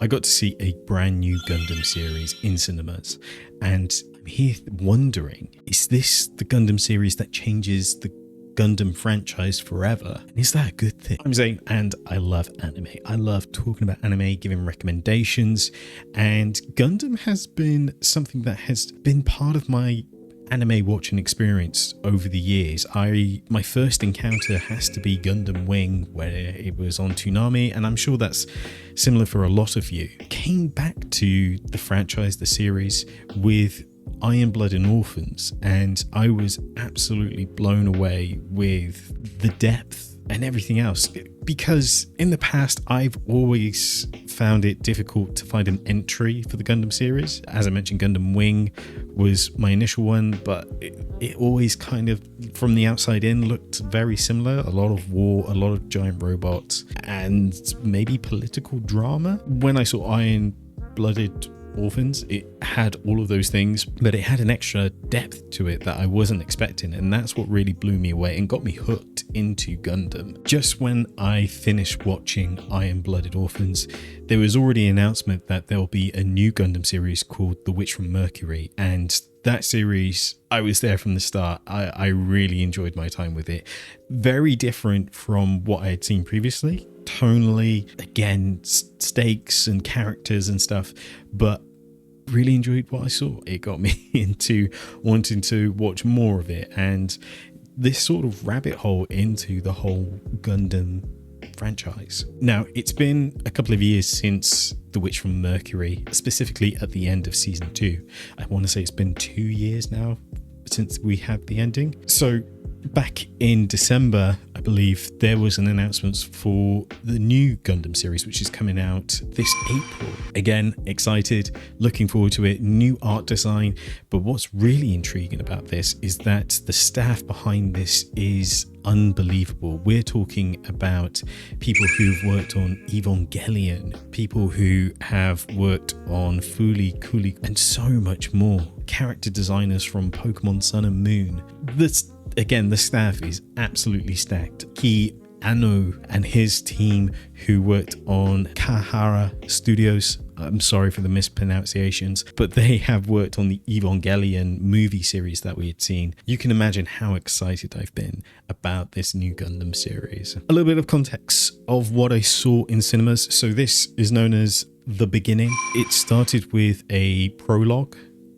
I got to see a brand new Gundam series in cinemas, and I'm here wondering, is this the Gundam series that changes the Gundam franchise forever? And is that a good thing? I'm Zane, and I love anime. I love talking about anime, giving recommendations, and Gundam has been something that has been part of my anime watching experience over the years. My first encounter has to be Gundam Wing, where it was on Toonami, and I'm sure that's similar for a lot of you. Came back to the franchise, the series, with Iron Blood and Orphans, and I was absolutely blown away with the depth and everything else, because in the past I've always found it difficult to find an entry for the Gundam series. As I mentioned, Gundam Wing was my initial one, but it always kind of, from the outside in, looked very similar. A lot of war, a lot of giant robots, and maybe political drama. When I saw Iron Blooded Orphans, it had all of those things, but it had an extra depth to it that I wasn't expecting, and that's what really blew me away and got me hooked into Gundam. Just when I finished watching Iron Blooded Orphans, there was already an announcement that there'll be a new Gundam series called The Witch from Mercury, and that series, I was there from the start. I really enjoyed my time with it. Very different from what I had seen previously. Tonally, again, stakes and characters and stuff, but really enjoyed what I saw. It got me into wanting to watch more of it, and this sort of rabbit hole into the whole Gundam franchise. Now, it's been a couple of years since The Witch from Mercury, specifically at the end of season 2. I want to say it's been 2 years now since we had the ending. So back in December, I believe, there was an announcement for the new Gundam series, which is coming out this April. Again, excited, looking forward to it, new art design. But what's really intriguing about this is that the staff behind this is unbelievable. We're talking about people who've worked on Evangelion, people who have worked on Fooly Cooly, and so much more. Character designers from Pokemon Sun and Moon. Again, the staff is absolutely stacked. Ano and his team, who worked on Khara Studios, I'm sorry for the mispronunciations, but they have worked on the Evangelion movie series that we had seen. You can imagine how excited I've been about this new Gundam series. A little bit of context of what I saw in cinemas. So this is known as The Beginning. It started with a prologue,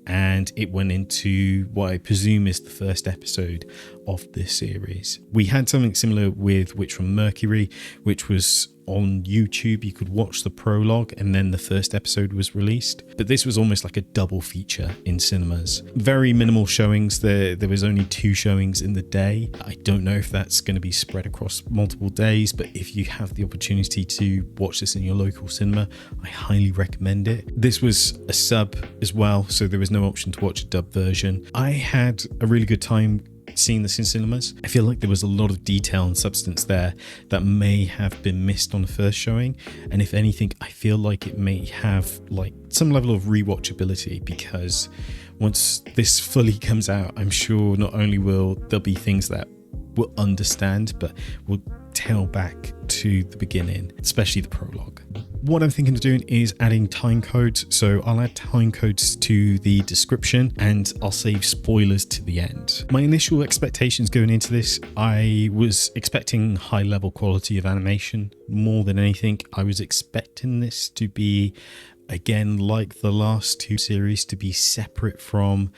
and it went into what I presume is the first episode of this series. We had something similar with Witch from Mercury, which was on YouTube. You could watch the prologue and then the first episode was released. But this was almost like a double feature in cinemas. Very minimal showings. There was only 2 showings in the day. I don't know if that's going to be spread across multiple days, but if you have the opportunity to watch this in your local cinema, I highly recommend it. This was a sub as well, so there was no option to watch a dub version. I had a really good time seeing this in cinemas. I feel like there was a lot of detail and substance there that may have been missed on the first showing, and if anything, I feel like it may have like some level of rewatchability, because once this fully comes out, I'm sure not only will there be things that we'll understand, but we'll tail back to the beginning, especially the prologue. What I'm thinking of doing is adding time codes. So I'll add time codes to the description and I'll save spoilers to the end. My initial expectations going into this, I was expecting high level quality of animation more than anything. I was expecting this to be, again, like the last 2 series, to be separate from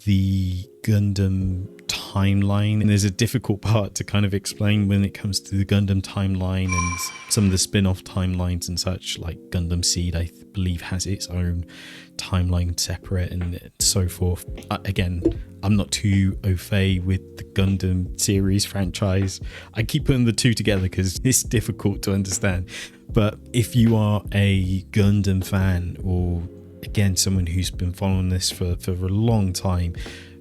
the Gundam timeline, and there's a difficult part to kind of explain when it comes to the Gundam timeline and some of the spin-off timelines and such. Like Gundam Seed, I believe, has its own timeline separate and so forth. Again, I'm not too au fait with the Gundam series franchise. I keep putting the 2 together because it's difficult to understand. But if you are a Gundam fan, or again someone who's been following this for a long time,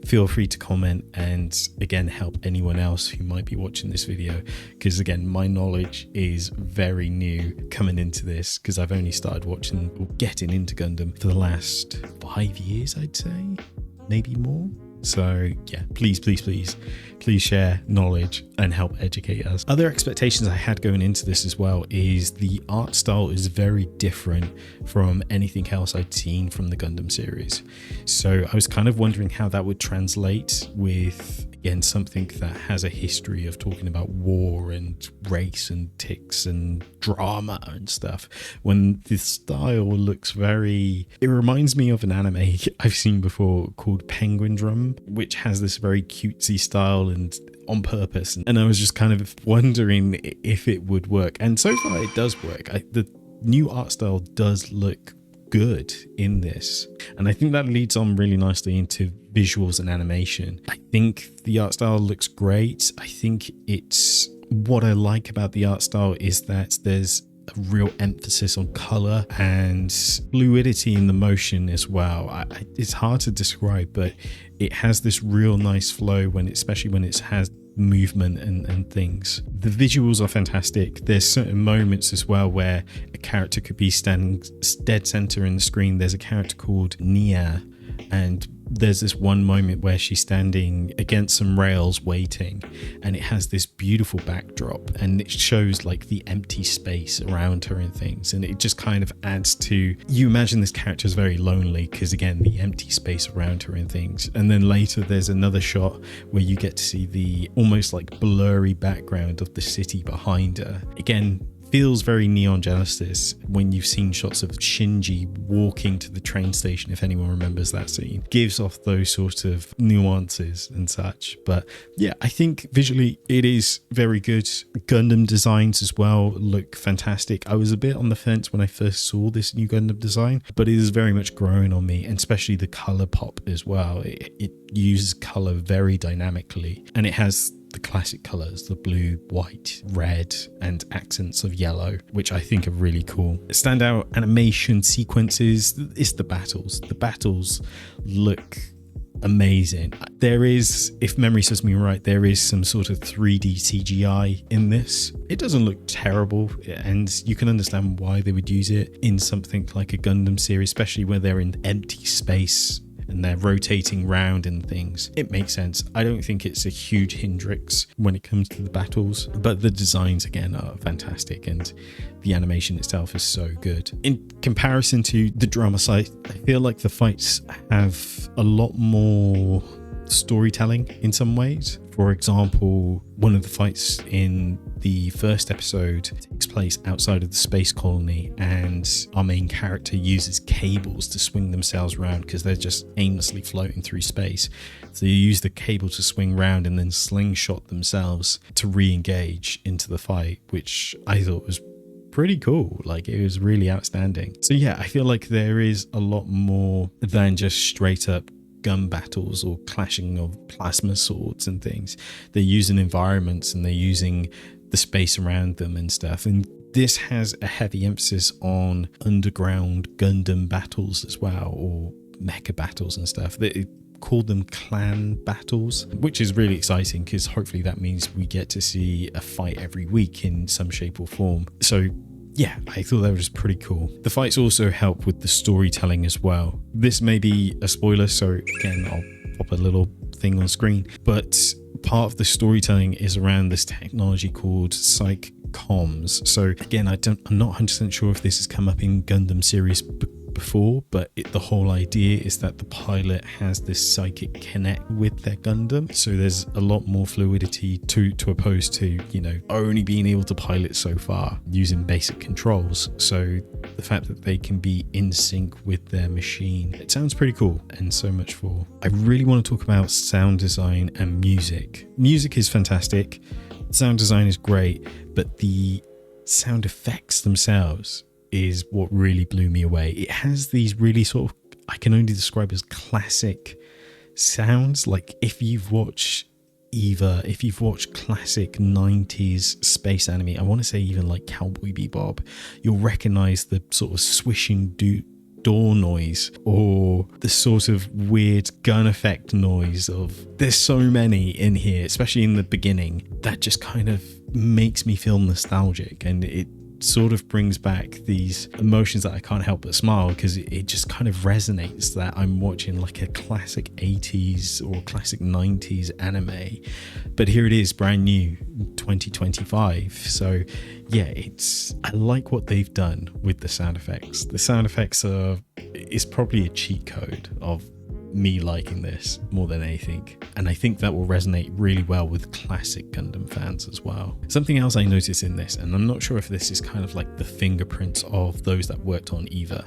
feel free to comment and again help anyone else who might be watching this video, because again my knowledge is very new coming into this, because I've only started watching or getting into Gundam for the last 5 years, I'd say, maybe more. So yeah, please share knowledge and help educate us. Other expectations I had going into this as well is the art style is very different from anything else I'd seen from the Gundam series. So I was kind of wondering how that would translate with, again, something that has a history of talking about war and race and ticks and drama and stuff, when the style looks very, it reminds me of an anime I've seen before called Penguin Drum, which has this very cutesy style and on purpose. And I was just kind of wondering if it would work. And so far it does work. The new art style does look good in this, and I think that leads on really nicely into visuals and animation. I think the art style looks great. I think it's, what I like about the art style is that there's a real emphasis on color and fluidity in the motion as well. It's hard to describe, but it has this real nice flow when, especially when it has movement and things. The visuals are fantastic. There's certain moments as well where a character could be standing dead center in the screen. There's a character called Nia, and there's this one moment where she's standing against some rails waiting, and it has this beautiful backdrop, and it shows like the empty space around her and things, and it just kind of adds to, you imagine this character is very lonely because, again, the empty space around her and things. And then later there's another shot where you get to see the almost like blurry background of the city behind her. Again, feels very Neon Genesis when you've seen shots of Shinji walking to the train station, if anyone remembers that scene. Gives off those sort of nuances and such. But yeah, I think visually it is very good. Gundam designs as well look fantastic. I was a bit on the fence when I first saw this new Gundam design, but it is very much growing on me, and especially the color pop as well. It uses color very dynamically, and it has the classic colors, the blue, white, red, and accents of yellow, which I think are really cool. Standout animation sequences is the battles. The battles look amazing. There is, if memory serves me right, there is some sort of 3D CGI in this. It doesn't look terrible, and you can understand why they would use it in something like a Gundam series, especially where they're in empty space and they're rotating round and things. It makes sense. I don't think it's a huge hindrance when it comes to the battles, but the designs again are fantastic, and the animation itself is so good. In comparison to the drama side, I feel like the fights have a lot more storytelling in some ways. For example, one of the fights in the first episode takes place outside of the space colony, and our main character uses cables to swing themselves around because they're just aimlessly floating through space. So you use the cable to swing around and then slingshot themselves to re-engage into the fight, which I thought was pretty cool. Like, it was really outstanding. So yeah, I feel like there is a lot more than just straight up gun battles or clashing of plasma swords and things. They're using environments and they're using the space around them and stuff. And this has a heavy emphasis on underground Gundam battles as well, or mecha battles and stuff. They call them clan battles, which is really exciting because hopefully that means we get to see a fight every week in some shape or form. So yeah, I thought that was pretty cool. The fights also help with the storytelling as well. This may be a spoiler, so again, I'll pop a little thing on screen. But part of the storytelling is around this technology called psych comms. So again, I'm not 100% sure if this has come up in Gundam series before, but the whole idea is that the pilot has this psychic connect with their Gundam. So there's a lot more fluidity to opposed to, you know, only being able to pilot so far using basic controls. So the fact that they can be in sync with their machine, it sounds pretty cool, and so much for. I really want to talk about sound design and music. Music is fantastic. Sound design is great, but the sound effects themselves is what really blew me away. It has these really sort of, I can only describe as classic sounds. Like if you've watched classic 90s space anime, I want to say even like Cowboy Bebop, you'll recognize the sort of swishing door noise, or the sort of weird gun effect noise of, there's so many in here, especially in the beginning, that just kind of makes me feel nostalgic, and it sort of brings back these emotions that I can't help but smile, because it just kind of resonates that I'm watching like a classic 80s or classic 90s anime, but here it is, brand new, 2025. So yeah, I like what they've done with the sound effects. The sound effects is probably a cheat code of me liking this more than anything, and I think that will resonate really well with classic Gundam fans as well. Something else I noticed in this, and I'm not sure if this is kind of like the fingerprints of those that worked on EVA,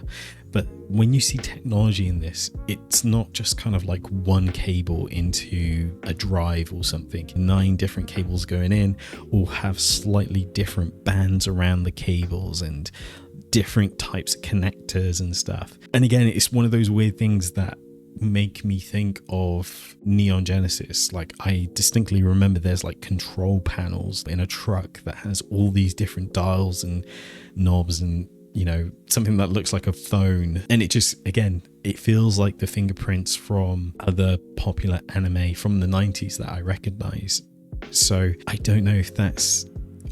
but when you see technology in this, it's not just kind of like one cable into a drive or something. 9 different cables going in, all have slightly different bands around the cables and different types of connectors and stuff. And again, it's one of those weird things that make me think of Neon Genesis. Like, I distinctly remember there's like control panels in a truck that has all these different dials and knobs and, you know, something that looks like a phone. And it just, again, it feels like the fingerprints from other popular anime from the 90s that I recognize. So I don't know if that's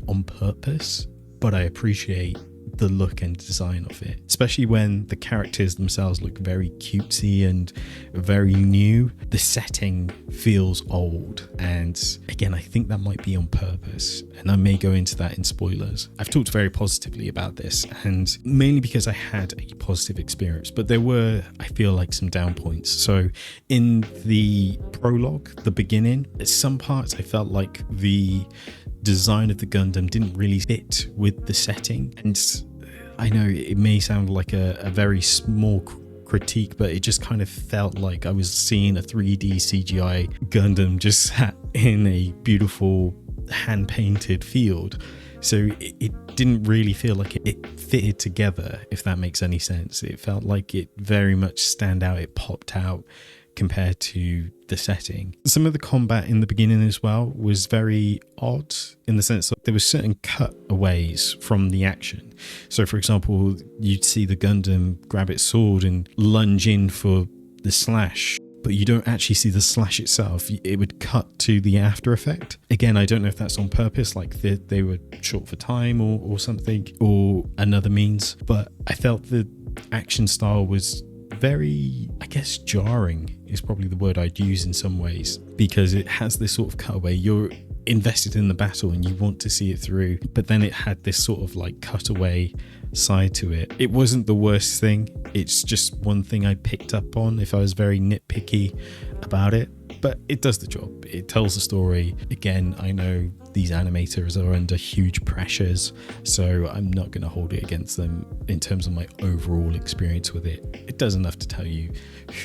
on purpose, but I appreciate the look and design of it, especially when the characters themselves look very cutesy and very new. The setting feels old, and again, I think that might be on purpose, and I may go into that in spoilers. I've talked very positively about this, and mainly because I had a positive experience, but there were, I feel like, some down points. So in the prologue, the beginning, at some parts I felt like the design of the Gundam didn't really fit with the setting, and I know it may sound like a very small critique, but it just kind of felt like I was seeing a 3D CGI Gundam just sat in a beautiful hand-painted field. So it didn't really feel like it fitted together, if that makes any sense. It felt like it very much stand out, it popped out compared to the setting. Some of the combat in the beginning as well was very odd, in the sense that there were certain cutaways from the action. So for example, you'd see the Gundam grab its sword and lunge in for the slash, but you don't actually see the slash itself. It would cut to the after effect. Again, I don't know if that's on purpose, like they were short for time or something, or another means, but I felt the action style was very, I guess, jarring is probably the word I'd use in some ways, because it has this sort of cutaway. You're invested in the battle and you want to see it through, but then it had this sort of like cutaway side to it. It wasn't the worst thing. It's just one thing I picked up on if I was very nitpicky about it, but it does the job. It tells the story. Again, I know these animators are under huge pressures, so I'm not going to hold it against them in terms of my overall experience with it. It does enough to tell you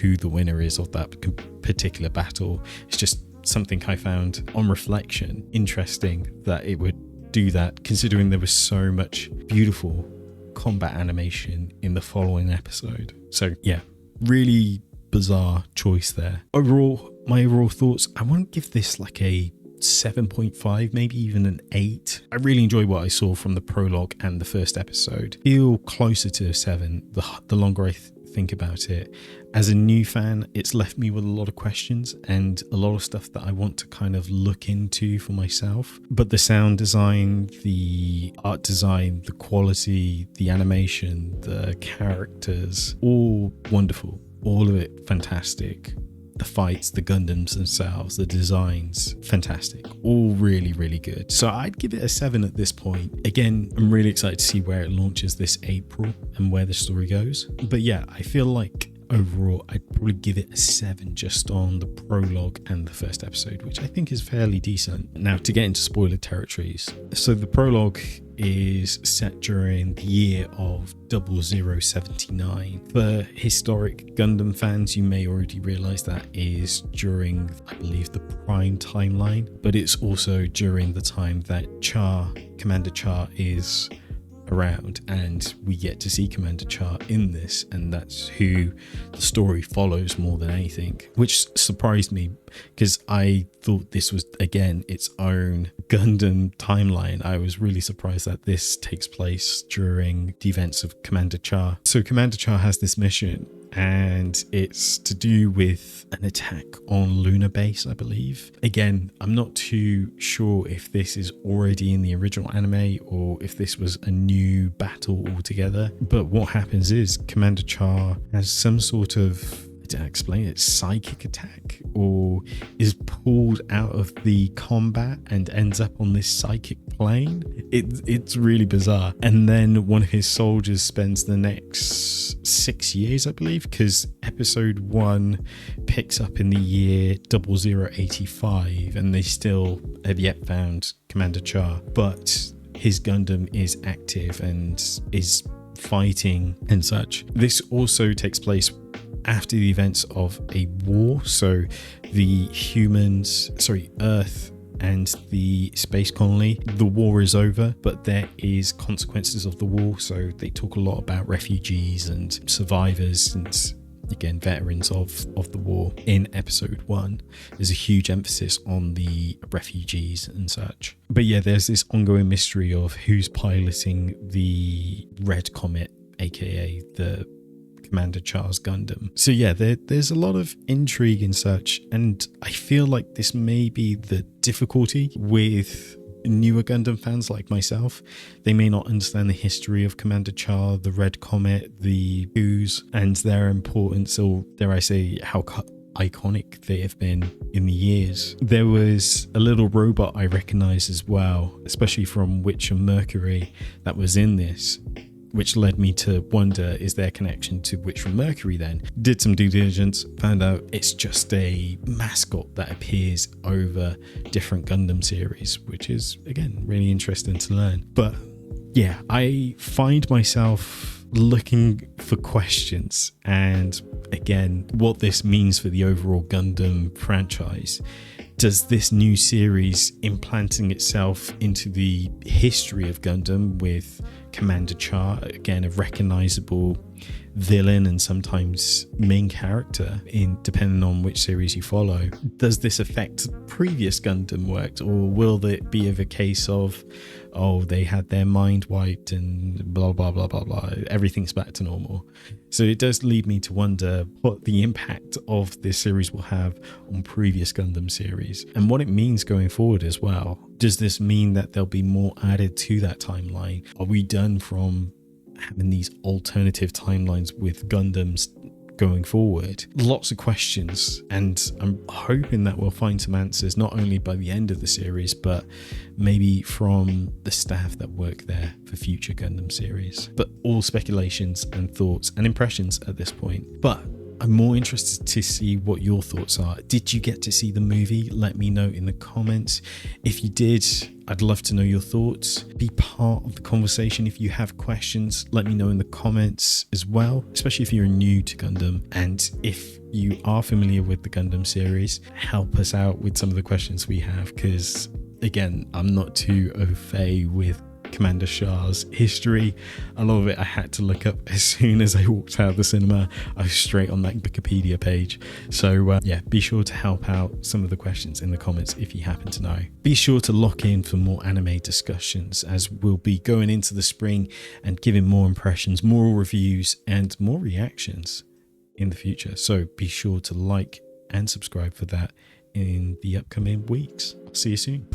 who the winner is of that particular battle. It's just something I found on reflection interesting that it would do that, considering there was so much beautiful combat animation in the following episode. So yeah, really bizarre choice there. Overall, my overall thoughts, I want to give this like a 7.5, maybe even an 8. I really enjoy what I saw from the prologue and the first episode. Feel closer to a 7 the longer I think about it. As a new fan, it's left me with a lot of questions and a lot of stuff that I want to kind of look into for myself. But the sound design, the art design, the quality, the animation, the characters, all wonderful. All of it fantastic. The fights, the Gundams themselves, the designs, fantastic. All really, really good. So I'd give it a 7 at this point. Again, I'm really excited to see where it launches this April and where the story goes. But yeah, I feel like overall, I'd probably give it a 7 just on the prologue and the first episode, which I think is fairly decent. Now, to get into spoiler territories. So the prologue is set during the year of 0079. For historic Gundam fans, you may already realize that is during, I believe, the Prime timeline, but it's also during the time that Commander Char is around, and we get to see Commander Char in this, and that's who the story follows more than anything, which surprised me because I thought this was, again, its own Gundam timeline. I was really surprised that this takes place during the events of Commander Char. So Commander Char has this mission and it's to do with an attack on Lunar Base, I believe. Again, I'm not too sure if this is already in the original anime or if this was a new battle altogether. But what happens is Commander Char has some sort of, I explain it, psychic attack, or is pulled out of the combat and ends up on this psychic plane. It's really bizarre. And then one of his soldiers spends the next 6 years, I believe, because episode 1 picks up in the year 0085 and they still have yet found Commander Char, but his Gundam is active and is fighting and such. This also takes place after the events of a war, so the Earth and the space colony, the war is over, but there is consequences of the war. So they talk a lot about refugees and survivors and, again, veterans of the war. In episode 1, there's a huge emphasis on the refugees and such. But yeah, there's this ongoing mystery of who's piloting the Red Comet, aka the Commander Char's Gundam. So yeah, there's a lot of intrigue and such, and I feel like this may be the difficulty with newer Gundam fans like myself. They may not understand the history of Commander Char, the Red Comet, the GQuuux, and their importance, or dare I say, how iconic they have been in the years. There was a little robot I recognized as well, especially from Witch and Mercury, that was in this, which led me to wonder, is there a connection to Witch from Mercury then? Did some due diligence, found out it's just a mascot that appears over different Gundam series, which is, again, really interesting to learn. But yeah, I find myself looking for questions and, again, what this means for the overall Gundam franchise. Does this new series implanting itself into the history of Gundam with Commander Char, again, a recognizable villain and sometimes main character, in depending on which series you follow, does this affect previous Gundam works, or will it be of a case of, oh, they had their mind wiped and blah blah blah blah blah, everything's back to normal? So it does lead me to wonder what the impact of this series will have on previous Gundam series and what it means going forward as well. Does this mean that there'll be more added to that timeline? Are we done from having these alternative timelines with Gundams going forward? Lots of questions, and I'm hoping that we'll find some answers not only by the end of the series, but maybe from the staff that work there for future Gundam series. But all speculations and thoughts and impressions at this point. But I'm more interested to see what your thoughts are. Did you get to see the movie? Let me know in the comments. If you did, I'd love to know your thoughts. Be part of the conversation. If you have questions, let me know in the comments as well, especially if you're new to Gundam. And if you are familiar with the Gundam series, help us out with some of the questions we have, because, again, I'm not too au fait with Commander Char's history. A lot of it I had to look up as soon as I walked out of the cinema. I was straight on that Wikipedia page. So yeah, be sure to help out some of the questions in the comments if you happen to know. Be sure to lock in for more anime discussions, as we'll be going into the spring and giving more impressions, more reviews, and more reactions in the future. So be sure to like and subscribe for that in the upcoming weeks. I'll see you soon.